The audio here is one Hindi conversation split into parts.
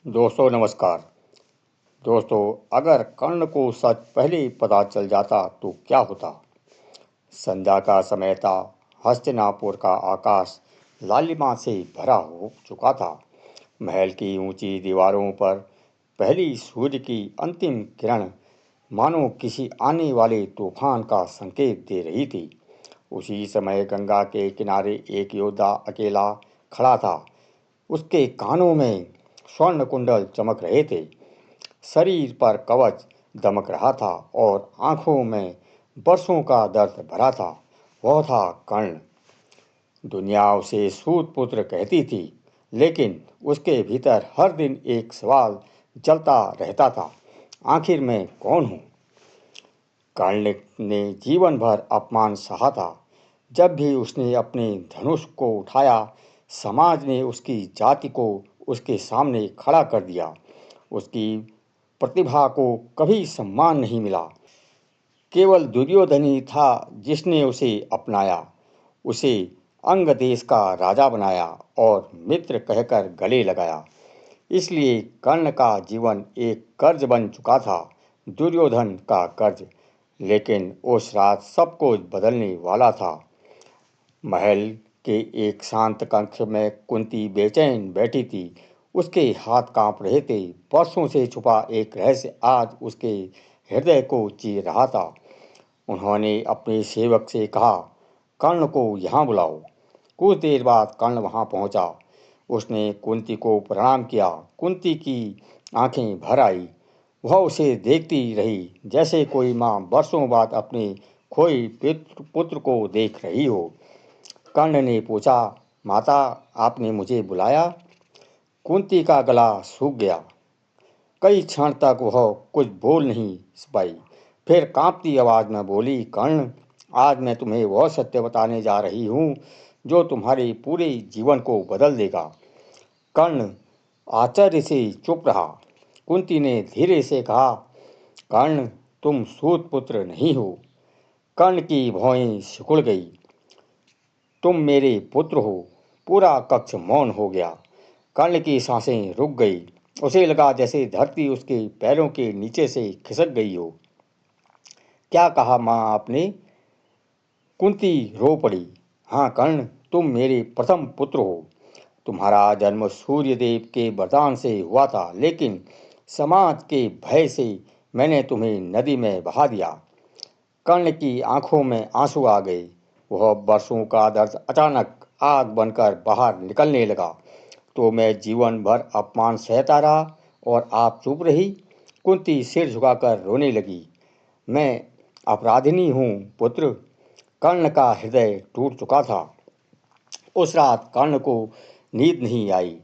दोस्तों नमस्कार। दोस्तों, अगर कर्ण को सच पहले ही पता चल जाता तो क्या होता। संध्या का समय था। हस्तिनापुर का आकाश लालिमा से भरा हो चुका था। महल की ऊंची दीवारों पर पहली सूर्य की अंतिम किरण मानो किसी आने वाले तूफान का संकेत दे रही थी। उसी समय गंगा के किनारे एक योद्धा अकेला खड़ा था। उसके कानों में स्वर्ण कुंडल चमक रहे थे, शरीर पर कवच दमक रहा था और आंखों में बरसों का दर्द भरा था। वह था कर्ण। दुनिया उसे सूत पुत्र कहती थी, लेकिन उसके भीतर हर दिन एक सवाल जलता रहता था, आखिर मैं कौन हूँ। कर्ण ने जीवन भर अपमान सहा था। जब भी उसने अपने धनुष को उठाया, समाज ने उसकी जाति को उसके सामने खड़ा कर दिया। उसकी प्रतिभा को कभी सम्मान नहीं मिला। केवल दुर्योधन ही था जिसने उसे अपनाया, उसे अंग देश का राजा बनाया और मित्र कहकर गले लगाया। इसलिए कर्ण का जीवन एक कर्ज बन चुका था, दुर्योधन का कर्ज। लेकिन उस रात सब कुछ बदलने वाला था। महल के एक शांत कक्ष में कुंती बेचैन बैठी थी। उसके हाथ कांप रहे थे। वर्षों से छुपा एक रहस्य आज उसके हृदय को चीर रहा था। उन्होंने अपने सेवक से कहा, कर्ण को यहाँ बुलाओ। कुछ देर बाद कर्ण वहाँ पहुँचा। उसने कुंती को प्रणाम किया। कुंती की आंखें भर आई। वह उसे देखती रही जैसे कोई माँ वर्षों बाद अपने खोए पुत्र को देख रही हो। कर्ण ने पूछा, माता, आपने मुझे बुलाया? कुंती का गला सूख गया। कई क्षण तक वह कुछ बोल नहीं पाई। फिर कांपती आवाज में बोली, कर्ण, आज मैं तुम्हें वह सत्य बताने जा रही हूँ जो तुम्हारे पूरे जीवन को बदल देगा। कर्ण आश्चर्य से चुप रहा। कुंती ने धीरे से कहा, कर्ण, तुम सूत पुत्र नहीं हो। कर्ण की भौहें सिकुड़ गई। तुम मेरे पुत्र हो। पूरा कक्ष मौन हो गया। कर्ण की सांसें रुक गई। उसे लगा जैसे धरती उसके पैरों के नीचे से खिसक गई हो। क्या कहा माँ आपने? कुंती रो पड़ी। हाँ कर्ण, तुम मेरे प्रथम पुत्र हो। तुम्हारा जन्म सूर्य देव के वरदान से हुआ था, लेकिन समाज के भय से मैंने तुम्हें नदी में बहा दिया। कर्ण की आंखों में आंसू आ गए। वह वर्षों का दर्द अचानक आग बनकर बाहर निकलने लगा। तो मैं जीवन भर अपमान सहता रहा और आप चुप रही। कुंती सिर झुकाकर रोने लगी। मैं अपराधिनी हूँ पुत्र। कर्ण का हृदय टूट चुका था। उस रात कर्ण को नींद नहीं आई।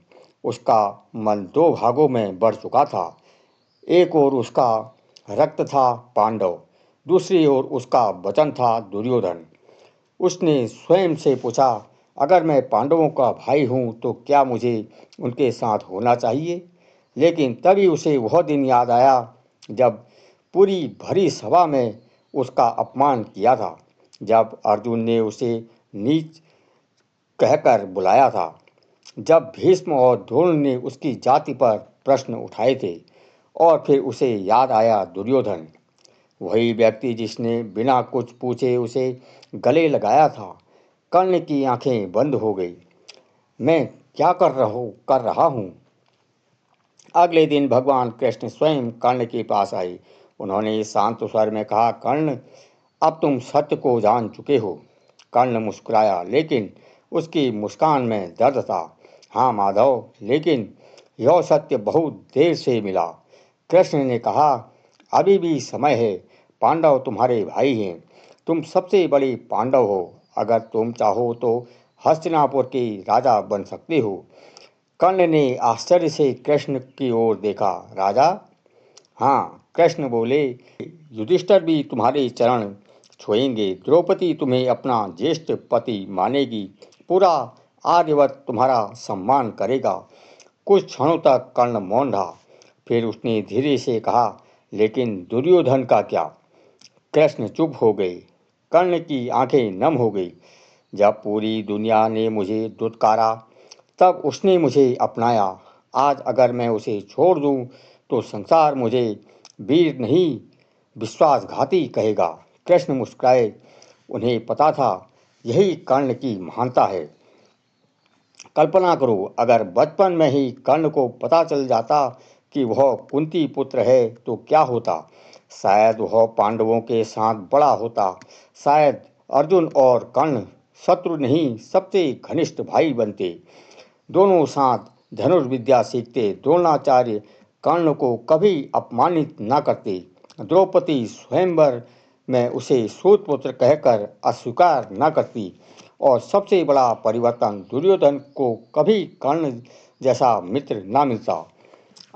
उसका मन दो भागों में बढ़ चुका था। एक ओर उसका रक्त था पांडव, दूसरी ओर उसका वचन था दुर्योधन। उसने स्वयं से पूछा, अगर मैं पांडवों का भाई हूँ तो क्या मुझे उनके साथ होना चाहिए? लेकिन तभी उसे वह दिन याद आया जब पूरी भरी सभा में उसका अपमान किया था, जब अर्जुन ने उसे नीच कहकर बुलाया था, जब भीष्म और द्रोण ने उसकी जाति पर प्रश्न उठाए थे, और फिर उसे याद आया दुर्योधन, वही व्यक्ति जिसने बिना कुछ पूछे उसे गले लगाया था। कर्ण की आंखें बंद हो गई। मैं क्या कर रहा हूँ? अगले दिन भगवान कृष्ण स्वयं कर्ण के पास आए। उन्होंने शांत स्वर में कहा, कर्ण, अब तुम सत्य को जान चुके हो। कर्ण मुस्कुराया, लेकिन उसकी मुस्कान में दर्द था। हाँ माधव, लेकिन यह सत्य बहुत देर से मिला। कृष्ण ने कहा, अभी भी समय है। पांडव तुम्हारे भाई हैं। तुम सबसे बड़े पांडव हो। अगर तुम चाहो तो हस्तिनापुर के राजा बन सकते हो। कर्ण ने आश्चर्य से कृष्ण की ओर देखा। राजा? हाँ, कृष्ण बोले, युधिष्ठिर भी तुम्हारे चरण छुएंगे। द्रौपदी तुम्हें अपना ज्येष्ठ पति मानेगी। पूरा आर्यवत तुम्हारा सम्मान करेगा। कुछ क्षणों तक कर्ण मौन रहा। फिर उसने धीरे से कहा, लेकिन दुर्योधन का क्या? कृष्ण चुप हो गए। कर्ण की आंखें नम हो गई। जब पूरी दुनिया ने मुझे दुत्कारा, तब उसने मुझे अपनाया। आज अगर मैं उसे छोड़ दूं तो संसार मुझे वीर नहीं विश्वासघाती कहेगा। कृष्ण मुस्कुराए। उन्हें पता था यही कर्ण की महानता है। कल्पना करो अगर बचपन में ही कर्ण को पता चल जाता कि वह कुंती पुत्र है तो क्या होता। शायद वह पांडवों के साथ बड़ा होता। शायद अर्जुन और कर्ण शत्रु नहीं सबसे घनिष्ठ भाई बनते। दोनों साथ धनुर्विद्या सीखते। द्रोणाचार्य कर्ण को कभी अपमानित न करते। द्रौपदी स्वयंवर में उसे सूतपुत्र कहकर अस्वीकार न करती। और सबसे बड़ा परिवर्तन दुर्योधन को कभी कर्ण जैसा मित्र न मिलता।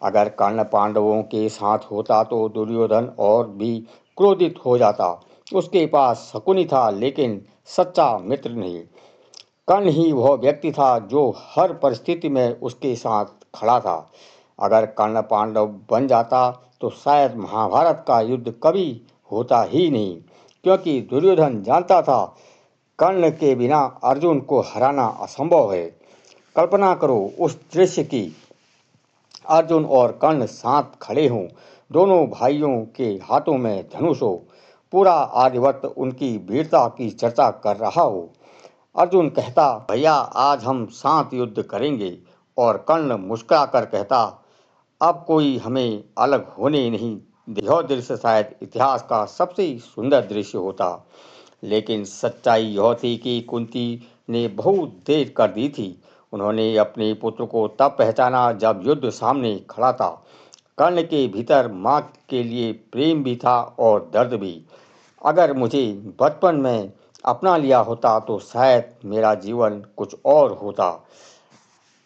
अगर कर्ण पांडवों के साथ होता तो दुर्योधन और भी क्रोधित हो जाता। उसके पास शकुनी था लेकिन सच्चा मित्र नहीं। कर्ण ही वह व्यक्ति था जो हर परिस्थिति में उसके साथ खड़ा था। अगर कर्ण पांडव बन जाता तो शायद महाभारत का युद्ध कभी होता ही नहीं, क्योंकि दुर्योधन जानता था कर्ण के बिना अर्जुन को हराना असंभव है। कल्पना करो उस दृश्य की, अर्जुन और कर्ण साथ खड़े हों, दोनों भाइयों के हाथों में धनुष हो, पूरा आर्यवर्त उनकी वीरता की चर्चा कर रहा हो। अर्जुन कहता, भैया आज हम साथ युद्ध करेंगे, और कर्ण मुस्कुराकर कहता, अब कोई हमें अलग होने नहीं दे। यह दृश्य शायद इतिहास का सबसे सुंदर दृश्य होता। लेकिन सच्चाई यह थी कि कुंती ने बहुत देर कर दी थी। उन्होंने अपने पुत्र को तब पहचाना जब युद्ध सामने खड़ा था। कर्ण के भीतर माँ के लिए प्रेम भी था और दर्द भी। अगर मुझे बचपन में अपना लिया होता तो शायद मेरा जीवन कुछ और होता।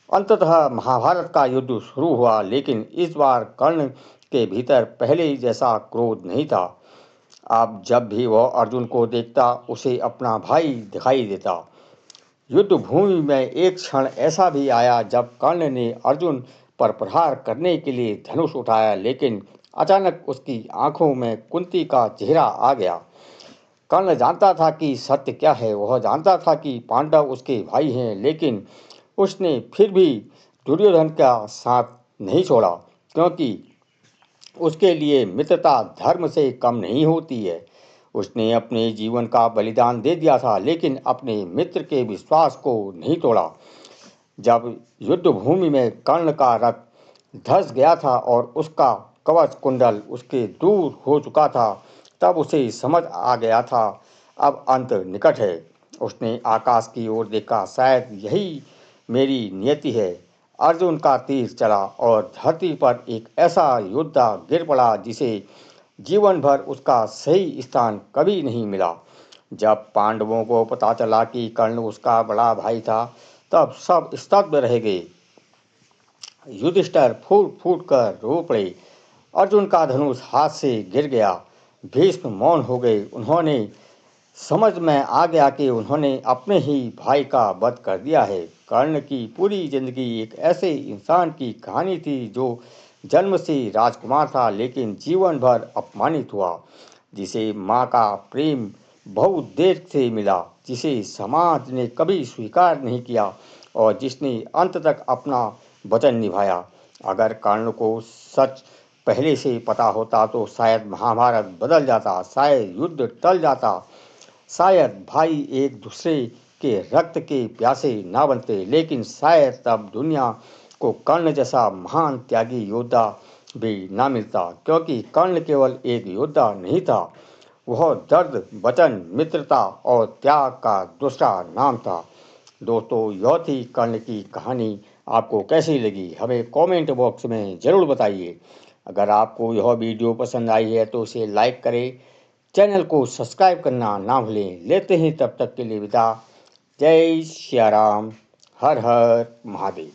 अंततः महाभारत का युद्ध शुरू हुआ, लेकिन इस बार कर्ण के भीतर पहले जैसा क्रोध नहीं था। अब जब भी वह अर्जुन को देखता उसे अपना भाई दिखाई देता। युद्ध भूमि में एक क्षण ऐसा भी आया जब कर्ण ने अर्जुन पर प्रहार करने के लिए धनुष उठाया, लेकिन अचानक उसकी आंखों में कुंती का चेहरा आ गया। कर्ण जानता था कि सत्य क्या है। वह जानता था कि पांडव उसके भाई हैं, लेकिन उसने फिर भी दुर्योधन का साथ नहीं छोड़ा, क्योंकि उसके लिए मित्रता धर्म से कम नहीं होती है। उसने अपने जीवन का बलिदान दे दिया था, लेकिन अपने मित्र के विश्वास को नहीं तोड़ा। जब युद्ध भूमि में कर्ण का रथ धंस गया था और उसका कवच कुंडल उसके दूर हो चुका था, तब उसे समझ आ गया था अब अंत निकट है। उसने आकाश की ओर देखा, शायद यही मेरी नियति है। अर्जुन का तीर चला और धरती पर एक ऐसा योद्धा गिर पड़ा जिसे जीवन भर उसका सही स्थान कभी नहीं मिला। जब पांडवों को पता चला कि कर्ण उसका बड़ा भाई था, तब सब स्तब्ध रह गए। युधिष्ठिर फूट फूट कर रो पड़े। अर्जुन का धनुष हाथ से गिर गया। भीष्म मौन हो गए। उन्होंने समझ में आ गया कि उन्होंने अपने ही भाई का वध कर दिया है। कर्ण की पूरी जिंदगी एक ऐसे इंसान की कहानी थी जो जन्म से राजकुमार था, लेकिन जीवन भर अपमानित हुआ, जिसे माँ का प्रेम बहुत देर से मिला, जिसे समाज ने कभी स्वीकार नहीं किया, और जिसने अंत तक अपना वचन निभाया। अगर कर्ण को सच पहले से पता होता तो शायद महाभारत बदल जाता, शायद युद्ध टल जाता, शायद भाई एक दूसरे के रक्त के प्यासे ना बनते, लेकिन शायद तब दुनिया को कर्ण जैसा महान त्यागी योद्धा भी ना मिलता, क्योंकि कर्ण केवल एक योद्धा नहीं था, वह दर्द, वचन, मित्रता और त्याग का दूसरा नाम था। दोस्तों, यह थी कर्ण की कहानी। आपको कैसी लगी हमें कमेंट बॉक्स में ज़रूर बताइए। अगर आपको यह वीडियो पसंद आई है तो इसे लाइक करें, चैनल को सब्सक्राइब करना ना भूलें। लेते हैं तब तक के लिए विदा। जय श्री राम। हर हर महादेव।